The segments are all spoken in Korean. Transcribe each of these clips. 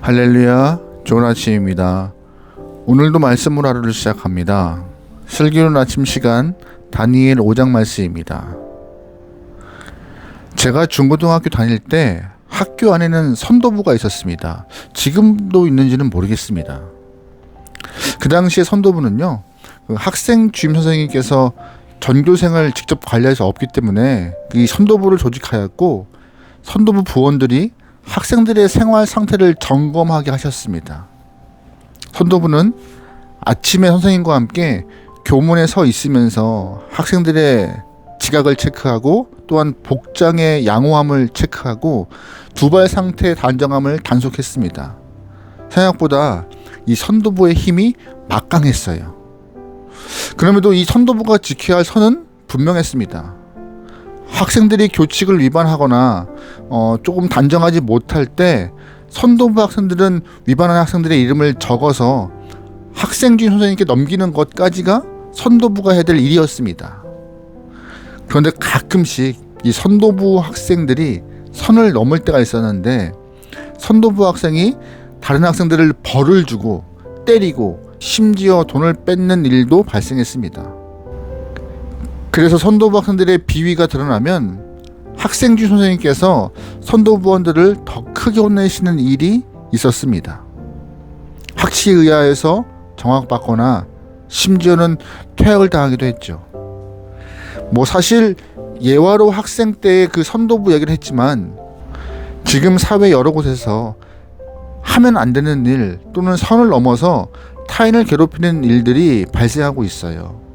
할렐루야, 좋은 아침입니다. 오늘도 말씀으로 하루를 시작합니다. 슬기로운 아침 시간 다니엘 5장 말씀입니다. 제가 중고등학교 다닐 때 학교 안에는 선도부가 있었습니다. 지금도 있는지는 모르겠습니다. 그 당시에 선도부는요, 학생 주임 선생님께서 전교생을 직접 관리할 수 없기 때문에 이 선도부를 조직하였고, 선도부 부원들이 학생들의 생활 상태를 점검하게 하셨습니다. 선도부는 아침에 선생님과 함께 교문에 서 있으면서 학생들의 지각을 체크하고, 또한 복장의 양호함을 체크하고, 두발 상태의 단정함을 단속했습니다. 생각보다 이 선도부의 힘이 막강했어요. 그럼에도 이 선도부가 지켜야 할 선은 분명했습니다. 학생들이 교칙을 위반하거나 조금 단정하지 못할 때 선도부 학생들은 위반한 학생들의 이름을 적어서 학생주임 선생님께 넘기는 것까지가 선도부가 해야 될 일이었습니다. 그런데 가끔씩 이 선도부 학생들이 선을 넘을 때가 있었는데, 선도부 학생이 다른 학생들을 벌을 주고 때리고 심지어 돈을 뺏는 일도 발생했습니다. 그래서 선도부 학생들의 비위가 드러나면 학생주임 선생님께서 선도부원들을 더 크게 혼내시는 일이 있었습니다. 학칙에 의하여서 정학받거나 심지어는 퇴학을 당하기도 했죠. 사실 예화로 학생 때의 그 선도부 얘기를 했지만, 지금 사회 여러 곳에서 하면 안 되는 일 또는 선을 넘어서 타인을 괴롭히는 일들이 발생하고 있어요.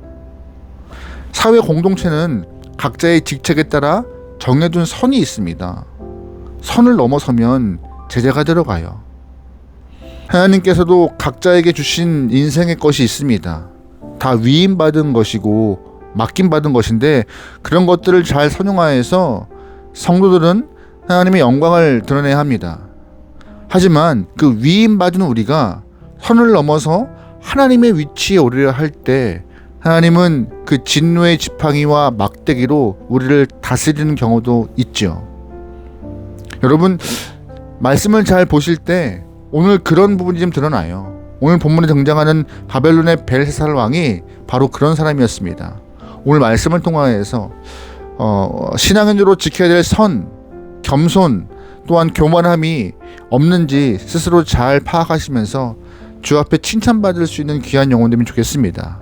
사회 공동체는 각자의 직책에 따라 정해둔 선이 있습니다. 선을 넘어서면 제재가 들어가요. 하나님께서도 각자에게 주신 인생의 것이 있습니다. 다 위임받은 것이고 맡김받은 것인데, 그런 것들을 잘 선용하여서 성도들은 하나님의 영광을 드러내야 합니다. 하지만 그 위임받은 우리가 선을 넘어서 하나님의 위치에 오르려 할 때, 하나님은 그 진노의 지팡이와 막대기로 우리를 다스리는 경우도 있죠. 여러분, 말씀을 잘 보실 때 오늘 그런 부분이 좀 드러나요. 오늘 본문에 등장하는 바벨론의 벨사살 왕이 바로 그런 사람이었습니다. 오늘 말씀을 통하여서 신앙인으로 지켜야 될 선, 겸손, 또한 교만함이 없는지 스스로 잘 파악하시면서 주 앞에 칭찬받을 수 있는 귀한 영혼 되면 좋겠습니다.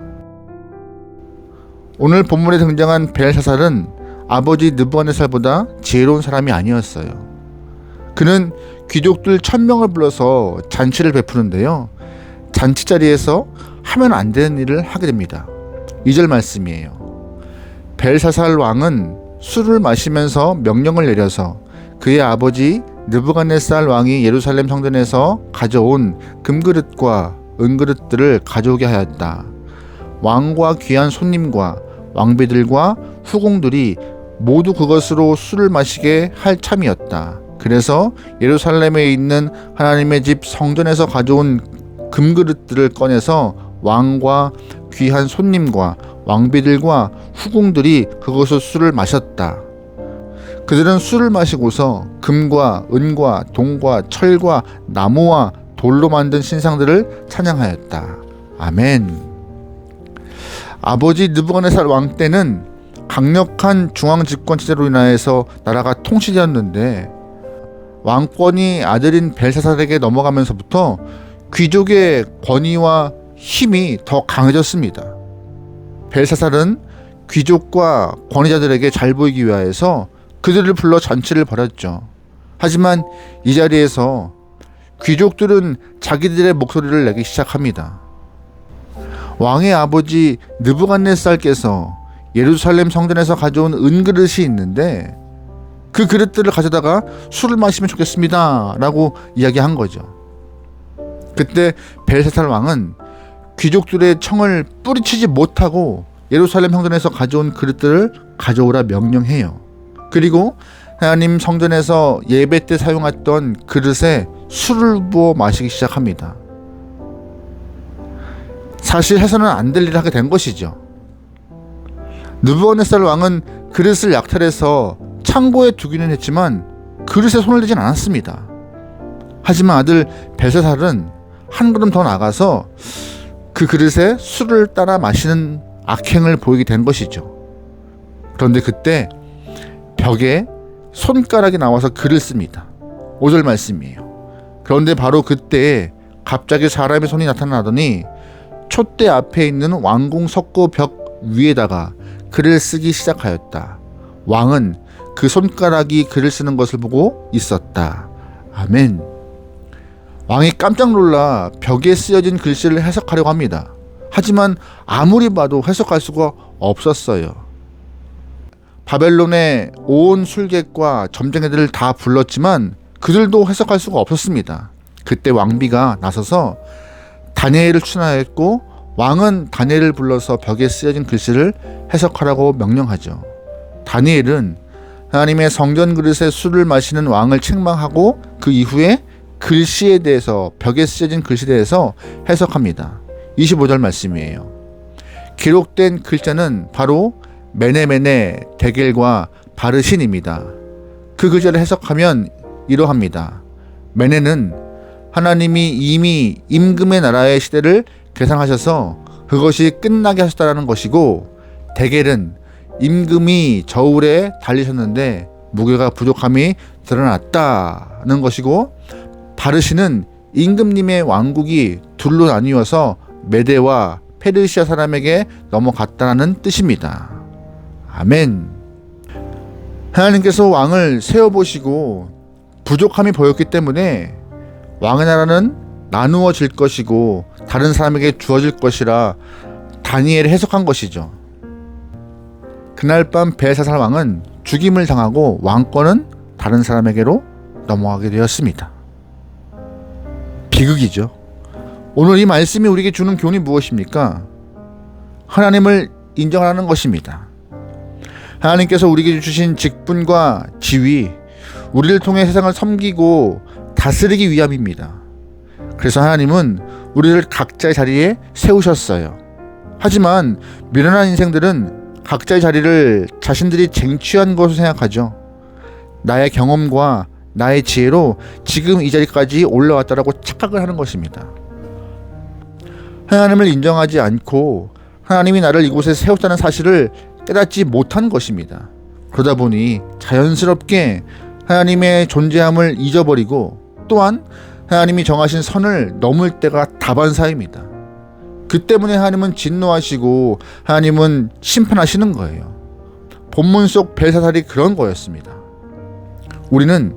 오늘 본문에 등장한 벨사살은 아버지 느부갓네살보다 지혜로운 사람이 아니었어요. 그는 귀족들 1000명을 불러서 잔치를 베푸는데요, 잔치 자리에서 하면 안 되는 일을 하게 됩니다. 2절 말씀이에요. 벨사살 왕은 술을 마시면서 명령을 내려서 그의 아버지 느부갓네살 왕이 예루살렘 성전에서 가져온 금그릇과 은그릇들을 가져오게 하였다. 왕과 귀한 손님과 왕비들과 후궁들이 모두 그것으로 술을 마시게 할 참이었다. 그래서 예루살렘에 있는 하나님의 집 성전에서 가져온 금그릇들을 꺼내서 왕과 귀한 손님과 왕비들과 후궁들이 그것으로 술을 마셨다. 그들은 술을 마시고서 금과 은과 동과 철과 나무와 돌로 만든 신상들을 찬양하였다. 아멘. 아버지 느부갓네살 왕 때는 강력한 중앙 집권 체제로 인하여서 나라가 통치되었는데, 왕권이 아들인 벨사살에게 넘어가면서부터 귀족의 권위와 힘이 더 강해졌습니다. 벨사살은 귀족과 권위자들에게 잘 보이기 위하여서 그들을 불러 잔치를 벌였죠. 하지만 이 자리에서 귀족들은 자기들의 목소리를 내기 시작합니다. 왕의 아버지 느부갓네살께서 예루살렘 성전에서 가져온 은그릇이 있는데 그 그릇들을 가져다가 술을 마시면 좋겠습니다 라고 이야기한 거죠. 그때 벨사살 왕은 귀족들의 청을 뿌리치지 못하고 예루살렘 성전에서 가져온 그릇들을 가져오라 명령해요. 그리고 하나님 성전에서 예배 때 사용했던 그릇에 술을 부어 마시기 시작합니다. 사실 해서는 안 될 일을 하게 된 것이죠. 느부갓네살 왕은 그릇을 약탈해서 창고에 두기는 했지만 그릇에 손을 대진 않았습니다. 하지만 아들 벨사살은 한 걸음 더 나가서 그 그릇에 술을 따라 마시는 악행을 보이게 된 것이죠. 그런데 그때 벽에 손가락이 나와서 글을 씁니다. 5절 말씀이에요. 그런데 바로 그때 갑자기 사람의 손이 나타나더니 촛대 앞에 있는 왕궁 석고 벽 위에다가 글을 쓰기 시작하였다. 왕은 그 손가락이 글을 쓰는 것을 보고 있었다. 아멘. 왕이 깜짝 놀라 벽에 쓰여진 글씨를 해석하려고 합니다. 하지만 아무리 봐도 해석할 수가 없었어요. 바벨론의 온 술객과 점쟁이들을 다 불렀지만 그들도 해석할 수가 없었습니다. 그때 왕비가 나서서 다니엘을 추천하였고 왕은 다니엘을 불러서 벽에 쓰여진 글씨를 해석하라고 명령하죠. 다니엘은 하나님의 성전 그릇에 술을 마시는 왕을 책망하고 그 이후에 글씨에 대해서, 벽에 쓰여진 글씨에 대해서 해석합니다. 25절 말씀이에요. 기록된 글자는 바로 메네메네, 데겔과 바르신입니다. 그 글자를 해석하면 이러합니다. 메네는 하나님이 이미 임금의 나라의 시대를 계상하셔서 그것이 끝나게 하셨다는 것이고, 데겔은 임금이 저울에 달리셨는데 무게가 부족함이 드러났다는 것이고, 바르신은 임금님의 왕국이 둘로 나뉘어서 메대와 페르시아 사람에게 넘어갔다는 뜻입니다. 아멘. 하나님께서 왕을 세워보시고 부족함이 보였기 때문에 왕의 나라는 나누어질 것이고 다른 사람에게 주어질 것이라 다니엘이 해석한 것이죠. 그날 밤 벨사살 왕은 죽임을 당하고 왕권은 다른 사람에게로 넘어가게 되었습니다. 비극이죠. 오늘 이 말씀이 우리에게 주는 교훈이 무엇입니까? 하나님을 인정하는 것입니다. 하나님께서 우리에게 주신 직분과 지위, 우리를 통해 세상을 섬기고 다스리기 위함입니다. 그래서 하나님은 우리를 각자의 자리에 세우셨어요. 하지만 미련한 인생들은 각자의 자리를 자신들이 쟁취한 것으로 생각하죠. 나의 경험과 나의 지혜로 지금 이 자리까지 올라왔다라고 착각을 하는 것입니다. 하나님을 인정하지 않고 하나님이 나를 이곳에 세웠다는 사실을 깨닫지 못한 것입니다. 그러다 보니 자연스럽게 하나님의 존재함을 잊어버리고 또한 하나님이 정하신 선을 넘을 때가 다반사입니다. 그 때문에 하나님은 진노하시고 하나님은 심판하시는 거예요. 본문 속 벨사살이 그런 거였습니다. 우리는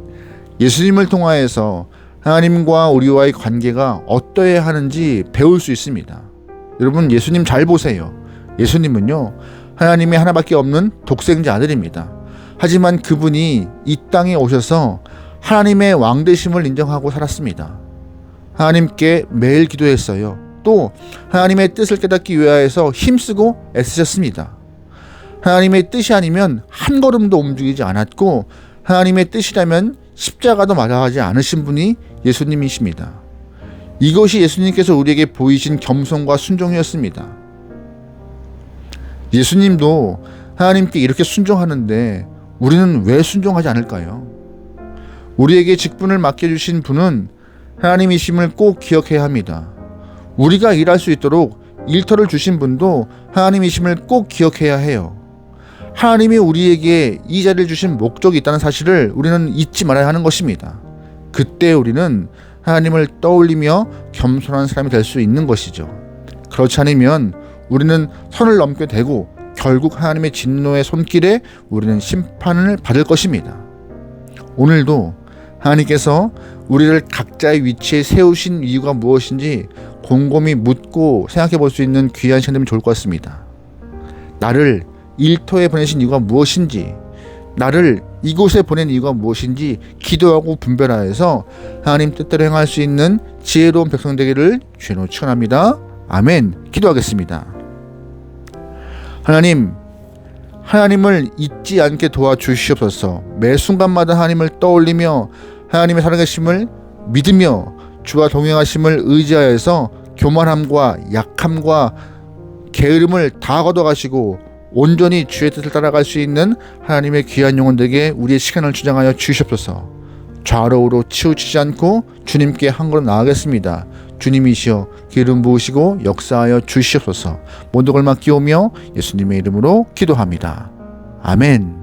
예수님을 통하여서 하나님과 우리와의 관계가 어떠해야 하는지 배울 수 있습니다. 여러분, 예수님 잘 보세요. 예수님은요, 하나님의 하나밖에 없는 독생자 아들입니다. 하지만 그분이 이 땅에 오셔서 하나님의 왕되심을 인정하고 살았습니다. 하나님께 매일 기도했어요. 또 하나님의 뜻을 깨닫기 위하여서 힘쓰고 애쓰셨습니다. 하나님의 뜻이 아니면 한 걸음도 움직이지 않았고 하나님의 뜻이라면 십자가도 마다하지 않으신 분이 예수님이십니다. 이것이 예수님께서 우리에게 보이신 겸손과 순종이었습니다. 예수님도 하나님께 이렇게 순종하는데 우리는 왜 순종하지 않을까요? 우리에게 직분을 맡겨주신 분은 하나님이심을 꼭 기억해야 합니다. 우리가 일할 수 있도록 일터를 주신 분도 하나님이심을 꼭 기억해야 해요. 하나님이 우리에게 이 자리를 주신 목적이 있다는 사실을 우리는 잊지 말아야 하는 것입니다. 그때 우리는 하나님을 떠올리며 겸손한 사람이 될 수 있는 것이죠. 그렇지 않으면 우리는 선을 넘게 되고 결국 하나님의 진노의 손길에 우리는 심판을 받을 것입니다. 오늘도 하나님께서 우리를 각자의 위치에 세우신 이유가 무엇인지 곰곰이 묻고 생각해 볼 수 있는 귀한 시간 되면 좋을 것 같습니다. 나를 일터에 보내신 이유가 무엇인지, 나를 이곳에 보낸 이유가 무엇인지 기도하고 분별하여서 하나님 뜻대로 행할 수 있는 지혜로운 백성 되기를 주로 축원합니다. 아멘. 기도하겠습니다. 하나님을 잊지 않게 도와주시옵소서. 매 순간마다 하나님을 떠올리며 하나님의 살아계심을 믿으며 주와 동행하심을 의지하여서 교만함과 약함과 게으름을 다 걷어가시고 온전히 주의 뜻을 따라갈 수 있는 하나님의 귀한 영혼들에게 우리의 시간을 주장하여 주시옵소서. 좌로우로 치우치지 않고 주님께 한 걸음 나아가겠습니다. 주님이시여 기름 부으시고 역사하여 주시옵소서. 모든 걸 맡기오며 예수님의 이름으로 기도합니다. 아멘.